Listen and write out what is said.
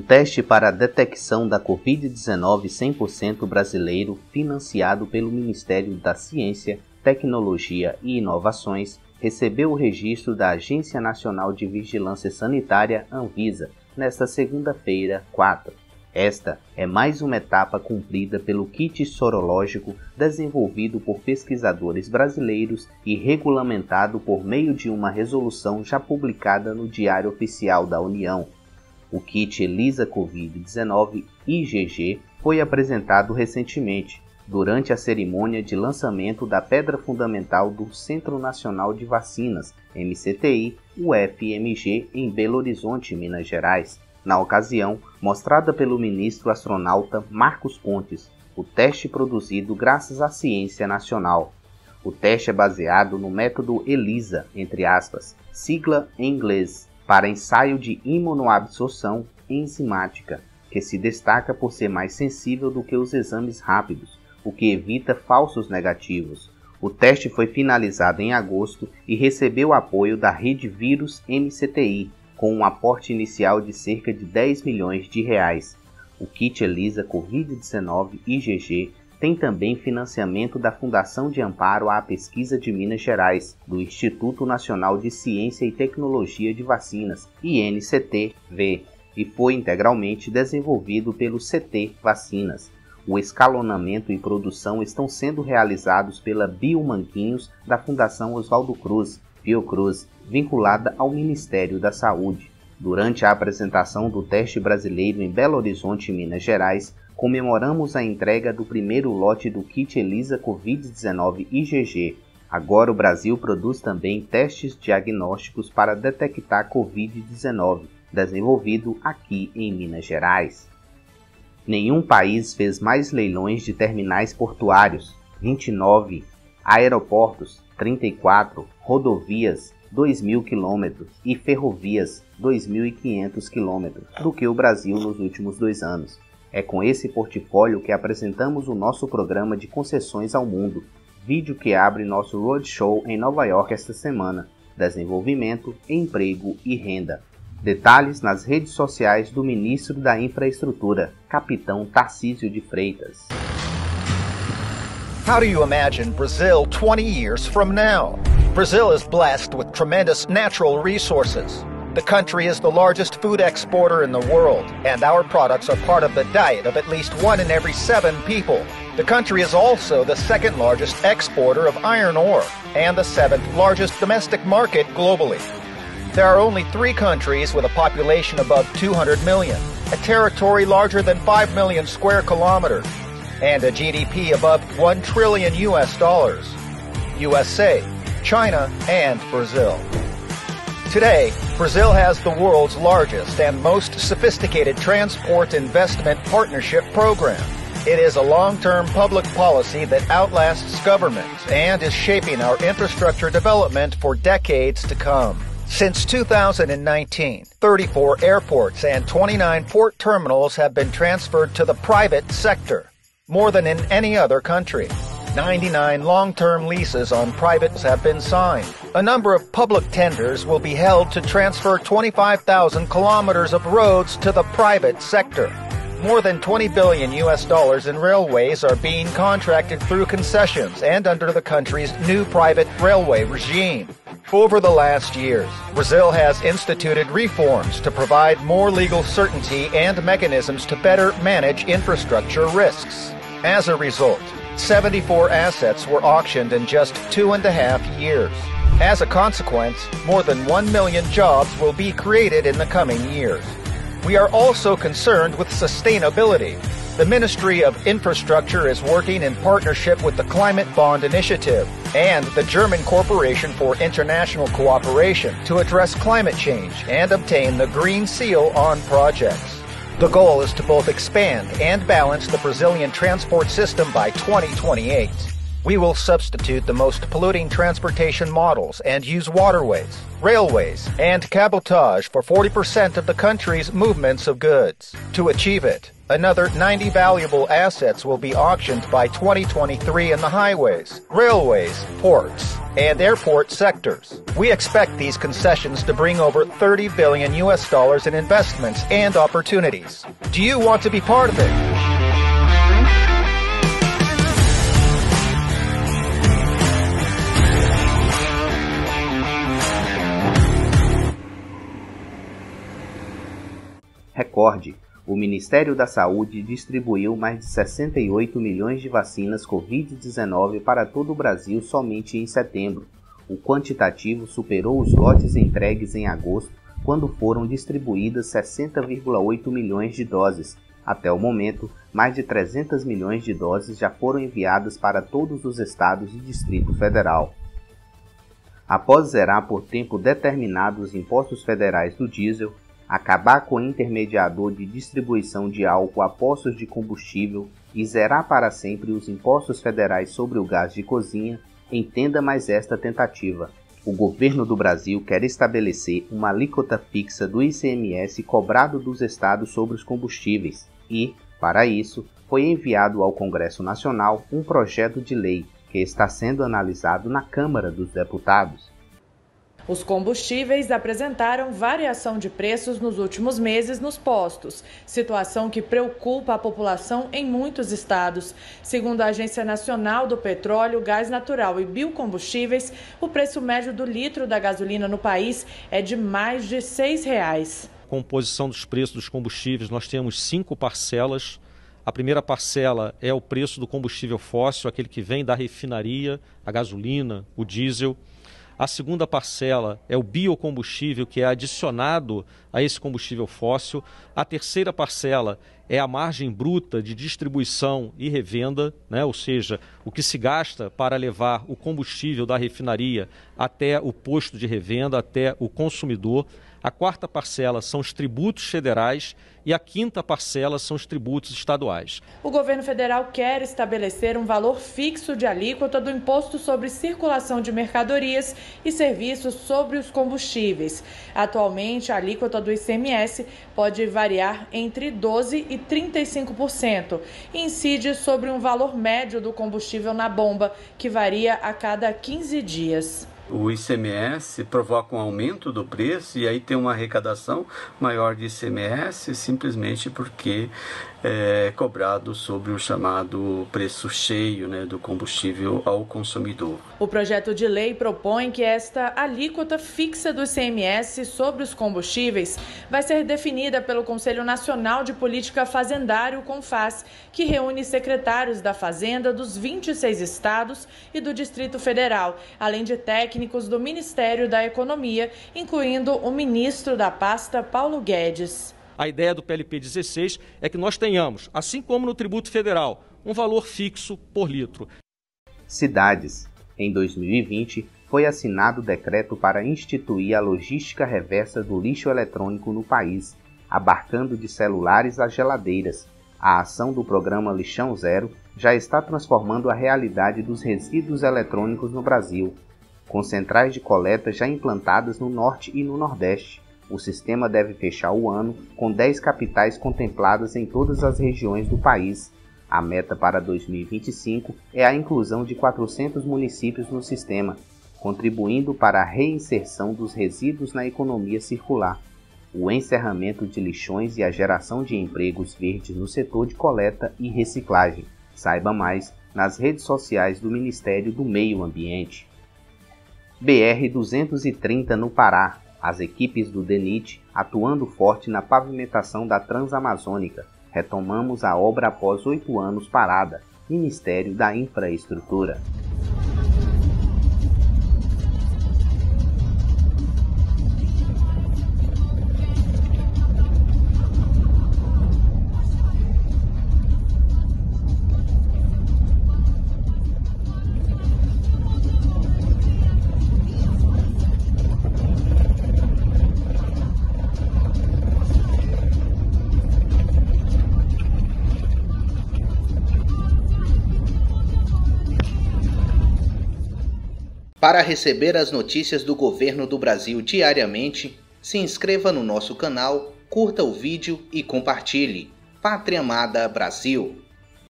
teste para a detecção da Covid-19 100% brasileiro, financiado pelo Ministério da Ciência, Tecnologia e Inovações, recebeu o registro da Agência Nacional de Vigilância Sanitária, Anvisa, nesta segunda-feira, 4. Esta é mais uma etapa cumprida pelo kit sorológico desenvolvido por pesquisadores brasileiros e regulamentado por meio de uma resolução já publicada no Diário Oficial da União. O kit ELISA Covid-19 IgG foi apresentado recentemente, durante a cerimônia de lançamento da pedra fundamental do Centro Nacional de Vacinas, MCTI, UFMG, em Belo Horizonte, Minas Gerais. Na ocasião, mostrada pelo ministro astronauta Marcos Pontes, o teste produzido graças à ciência nacional. O teste é baseado no método ELISA, entre aspas, sigla em inglês, para ensaio de imunoabsorção enzimática, que se destaca por ser mais sensível do que os exames rápidos, o que evita falsos negativos. O teste foi finalizado em agosto e recebeu apoio da Rede Vírus MCTI, com um aporte inicial de cerca de R$10 milhões. O kit ELISA Covid-19 IgG tem também financiamento da Fundação de Amparo à Pesquisa de Minas Gerais, do Instituto Nacional de Ciência e Tecnologia de Vacinas, INCT-V, e foi integralmente desenvolvido pelo CT Vacinas. O escalonamento e produção estão sendo realizados pela Biomanguinhos da Fundação Oswaldo Cruz, Fiocruz, vinculada ao Ministério da Saúde. Durante a apresentação do teste brasileiro em Belo Horizonte, Minas Gerais, comemoramos a entrega do primeiro lote do kit ELISA Covid-19 IgG. Agora o Brasil produz também testes diagnósticos para detectar Covid-19, desenvolvido aqui em Minas Gerais. Nenhum país fez mais leilões de terminais portuários, 29, aeroportos, 34, rodovias, 2.000 km e ferrovias, 2.500 km, do que o Brasil nos últimos 2 anos. É com esse portfólio que apresentamos o nosso programa de concessões ao mundo, vídeo que abre nosso roadshow em Nova York esta semana, desenvolvimento, emprego e renda. Detalhes nas redes sociais do Ministro da Infraestrutura, Capitão Tarcísio de Freitas. How do you imagine Brazil 20 years from now? Brazil is blessed with tremendous natural resources. The country is the largest food exporter in the world, and our products are part of the diet of at least 1 in every 7 people. The country is also the 2nd largest exporter of iron ore, and the 7th largest domestic market globally. There are only 3 countries with a population above 200 million, a territory larger than 5 million square kilometers, and a GDP above $1 trillion. USA, China, and Brazil. Today, Brazil has the world's largest and most sophisticated transport investment partnership program. It is a long-term public policy that outlasts governments and is shaping our infrastructure development for decades to come. Since 2019, 34 airports and 29 port terminals have been transferred to the private sector, more than in any other country. 99 long-term leases on privates have been signed. A number of public tenders will be held to transfer 25,000 kilometers of roads to the private sector. More than $20 billion in railways are being contracted through concessions and under the country's new private railway regime. Over the last years, Brazil has instituted reforms to provide more legal certainty and mechanisms to better manage infrastructure risks. As a result, 74 assets were auctioned in just 2.5 years. As a consequence, more than 1 million jobs will be created in the coming years. We are also concerned with sustainability. The Ministry of Infrastructure is working in partnership with the Climate Bond Initiative and the German Corporation for International Cooperation to address climate change and obtain the Green Seal on projects. The goal is to both expand and balance the Brazilian transport system by 2028. We will substitute the most polluting transportation models and use waterways, railways, and cabotage for 40% of the country's movements of goods. To achieve it, another 90 valuable assets will be auctioned by 2023 in the highways, railways, ports, and airport sectors. We expect these concessions to bring over $30 billion in investments and opportunities. Do you want to be part of it? Recorde: o Ministério da Saúde distribuiu mais de 68 milhões de vacinas Covid-19 para todo o Brasil somente em setembro. O quantitativo superou os lotes entregues em agosto, quando foram distribuídas 60,8 milhões de doses. Até o momento, mais de 300 milhões de doses já foram enviadas para todos os estados e Distrito Federal. Após zerar por tempo determinado os impostos federais do diesel, acabar com o intermediador de distribuição de álcool a postos de combustível e zerar para sempre os impostos federais sobre o gás de cozinha, entenda mais esta tentativa. O governo do Brasil quer estabelecer uma alíquota fixa do ICMS cobrado dos estados sobre os combustíveis e, para isso, foi enviado ao Congresso Nacional um projeto de lei que está sendo analisado na Câmara dos Deputados. Os combustíveis apresentaram variação de preços nos últimos meses nos postos, situação que preocupa a população em muitos estados. Segundo a Agência Nacional do Petróleo, Gás Natural e Biocombustíveis, o preço médio do litro da gasolina no país é de mais de R$ 6. Composição dos preços dos combustíveis, nós temos 5 parcelas. A primeira parcela é o preço do combustível fóssil, aquele que vem da refinaria, a gasolina, o diesel. A segunda parcela é o biocombustível, que é adicionado a esse combustível fóssil. A terceira parcela é a margem bruta de distribuição e revenda, né? Ou seja, o que se gasta para levar o combustível da refinaria até o posto de revenda, até o consumidor. A quarta parcela são os tributos federais e a quinta parcela são os tributos estaduais. O governo federal quer estabelecer um valor fixo de alíquota do Imposto sobre Circulação de Mercadorias e Serviços sobre os Combustíveis. Atualmente, a alíquota do ICMS pode variar entre 12% e 35% e incide sobre um valor médio do combustível na bomba, que varia a cada 15 dias. O ICMS provoca um aumento do preço e aí tem uma arrecadação maior de ICMS simplesmente porque é cobrado sobre o chamado preço cheio, né, do combustível ao consumidor. O projeto de lei propõe que esta alíquota fixa do ICMS sobre os combustíveis vai ser definida pelo Conselho Nacional de Política Fazendária, o CONFAS, que reúne secretários da Fazenda dos 26 estados e do Distrito Federal, além de técnicos do Ministério da Economia, incluindo o ministro da pasta, Paulo Guedes. A ideia do PLP 16 é que nós tenhamos, assim como no tributo federal, um valor fixo por litro. Cidades. Em 2020, foi assinado o decreto para instituir a logística reversa do lixo eletrônico no país, abarcando de celulares a geladeiras. A ação do programa Lixão Zero já está transformando a realidade dos resíduos eletrônicos no Brasil, com centrais de coleta já implantadas no Norte e no Nordeste. O sistema deve fechar o ano com 10 capitais contempladas em todas as regiões do país. A meta para 2025 é a inclusão de 400 municípios no sistema, contribuindo para a reinserção dos resíduos na economia circular, o encerramento de lixões e a geração de empregos verdes no setor de coleta e reciclagem. Saiba mais nas redes sociais do Ministério do Meio Ambiente. BR-230 no Pará. As equipes do DENIT atuando forte na pavimentação da Transamazônica. Retomamos a obra após 8 anos parada. Ministério da Infraestrutura. Para receber as notícias do governo do Brasil diariamente, se inscreva no nosso canal, curta o vídeo e compartilhe. Pátria Amada Brasil!